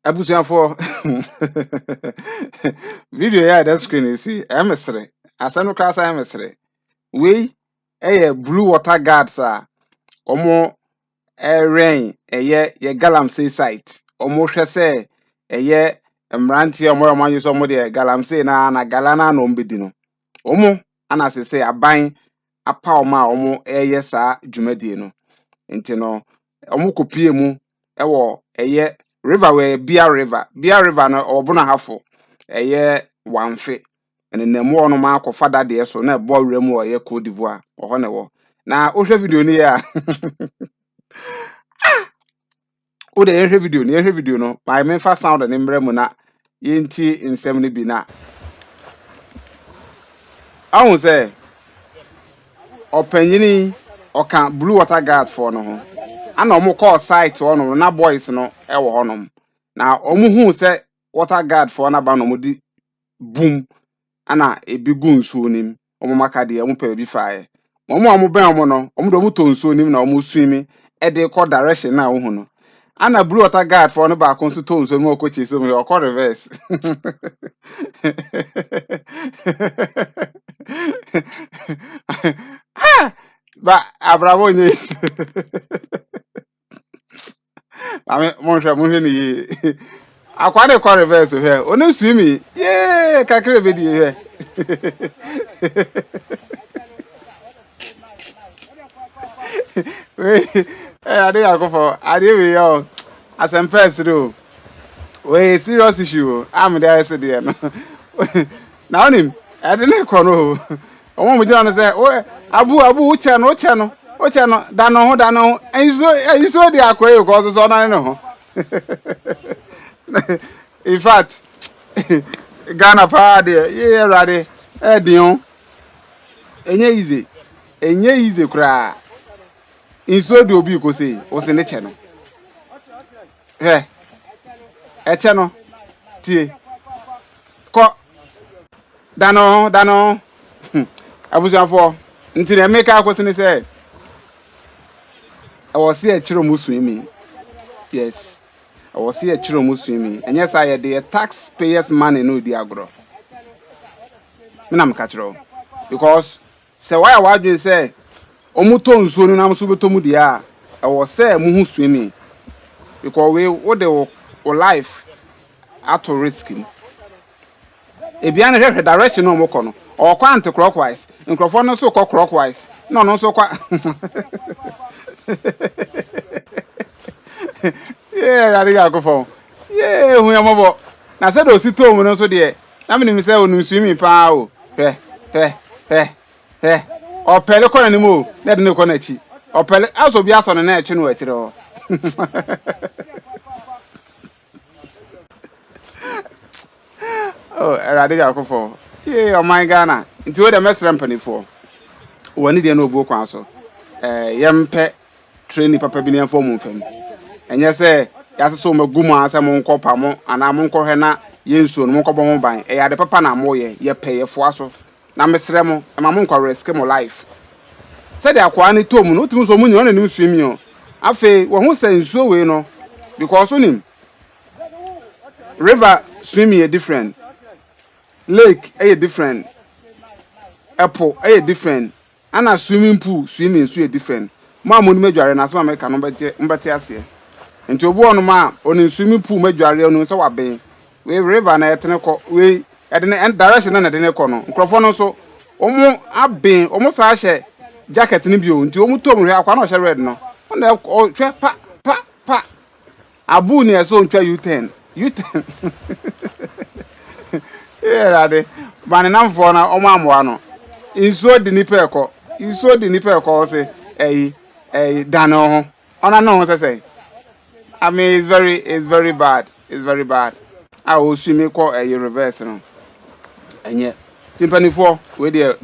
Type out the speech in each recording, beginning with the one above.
Abusuafo video ya that screen is emesre asanu klasa emesre we blue water guards omo rain ye Galamsey site omo hwe se mrantie omo man use omo de Galamsey na galana no mbedi no omo ana sese aban apa omo sa dwumadie no nti no omo kopie mu ewo river we Bia river no obuna hafo wamfe ene nemu ono ma akofa dade so na ebo wura mu Cote d'Ivoire oho ne wo na ohwe video ni ya o de ehwe video no my me fa sound ne mbrɛ mu na yenti nsɛm ne bi na ahun sɛ opanyini oka blue water guard for no ho ana omo call site ono na boys no ɛwɔ honom na omo hu sɛ water guard for na ba no mo di boom ana ebi gu nsuo nim omo maka de omo pa bi faaye omo ben omo no omo do omo to nsuo nim na omo swimi e de call direction na ohu no ana blue water guard for no ba konso to nsuo nim okochi so me call reverse ba abravo nye ame mo hwe ni akwa de call reverse here onu swimi yeah kakere be di here I think I go for I did we yo as I'm person do we serious issue I'm there yesterday no now him I didn't know omo mo jira no say o abu uche no dano and so dey akwa you cause so na no in fact Ghana pa there yeah ready dion enye easy kra inso de obi ko say o se ne che no eche no tie ko dano abusuafo nti na make akwose ne say I was here chiro mu swimi yes I was here chiro mu swimi enye say ye the taxpayers money no di agro me na mka chiro because say why I wadwe say omuto nsuo no nam so beto mu dia I was say mu hu swimi because we what the life at risk him ebiane hwehwe direction no moko no or kwa anti clockwise nkrofo no so kwa clockwise no so kwa yeah rari ga go for yeah hu yamobo na se do sito mu no so de na me ni se onu swimi pa o opele ko na ni mo na de ne ko na chi opele aso bi aso na etwe no akire ho oh rari ga go for yeah oh my Ghana nti we the mesrem panifo woni de na obu kwan so yempe training papa bi ne fo mu mfam enye se yaseso magumu ase mo nkopa mo ana mo nkohwe na yensuo no mo nkobọ mo ban ya de papa na mo ye peyefo aso na mesrem mo ma mo nkwa risk mo life se de akwa ne tom no otim so mo nyo na nim swimi o afi wo hu se nsuo we no because onim river swimming is different, lake is different, apple is different, and a swimming pool swimming is different. Mamma major na some American mbatiase. Nti obu onu ma oni swimming pool major onu so waben. We river na etene ko we e de ne direction na de ne ko no. Nkrofo no so omo aben omo sa hye jacket ni bio nti omo tom hwe akwa na hye red no. Ona hwe pa abu ni eso ntwa U10 yeah rade bani namfo na omo amwa no insuo di nipa eko say dano ho ona no say I mean it's very bad I will see me call a reverse no enye timpanifo we dey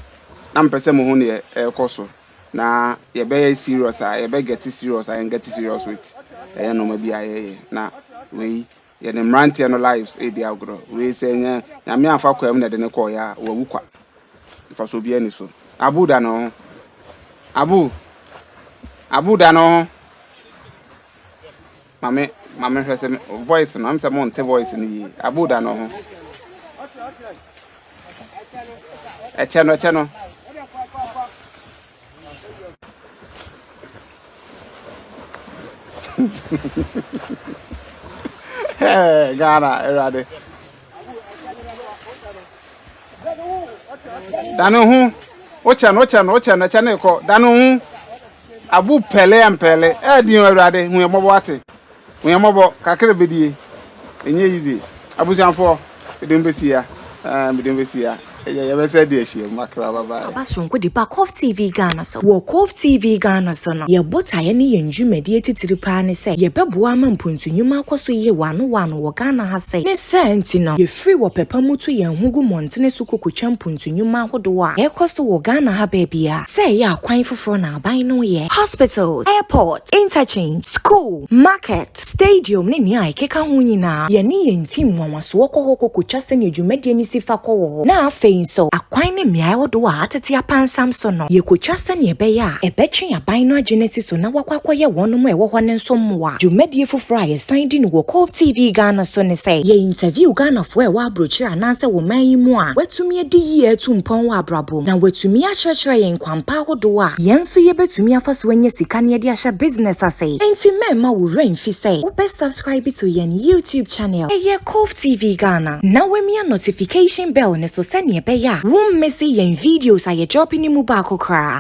na mpese mo hu ne ekoso na ye be serious ye be get serious and get serious with no ma bi aye na we ye the mrantie no lives e dia agro we say nya me afa kwam na de ne call ya wa wukwa fa so bi ani so abu da no mame Mama hwese voice no am say monte voice ni abuda no ho eche no hey Ghana erade dano hu ocha no cha na ko dano hu abu pele ampele e di erade hu yemobo ate hu yemobo kakere bedie enye easy abusanfo edembesia medembesia ya bese di ehie makra baba abasonko di ba COVTVGHANA so wo COVTVGHANA so no ye botaye ne yenjumadi etitiri pa ne se ye beboa ma mpontunyuma akoso ye wano wo Ghana ha se ne senti no ye free wo pepa mutu ye hugu montene so kokotwa mpontunyuma hodo a ye koso wo Ghana ha bebia se ye akwan foforo na aban no ye hospitals, airport, interchange, school, market, stadium ne nia ikeka ho nyina ye ne yentim nwanwaso wokọ kokotwa se ne adwumadi ani sifa kọ wo na afen so akwan ne mia wodo a atete apansam so no ye kotwa se ne ebe ya ebetwe aban no agenesi so na wakwakoye wonom ewo ho ne nso mwa dwumadi foforo a ye san di no wo COVTVGHANA so ne say ye interview Ghana fo e wa abrochi ananse wo man yi mu a watumi adi ye atumpon wa abrabo na watumi akyerkyere ye nkwampa hodo a ye nso ye betumi afaso anya sika ne de ahya business ase enti mema wo rain fi say wo be subscribe to ye YouTube channel ye COVTVGHANA na wemia notification bell ne so se ne ebe ya wo mmesi ye videos a ye drop ni mu ba kokra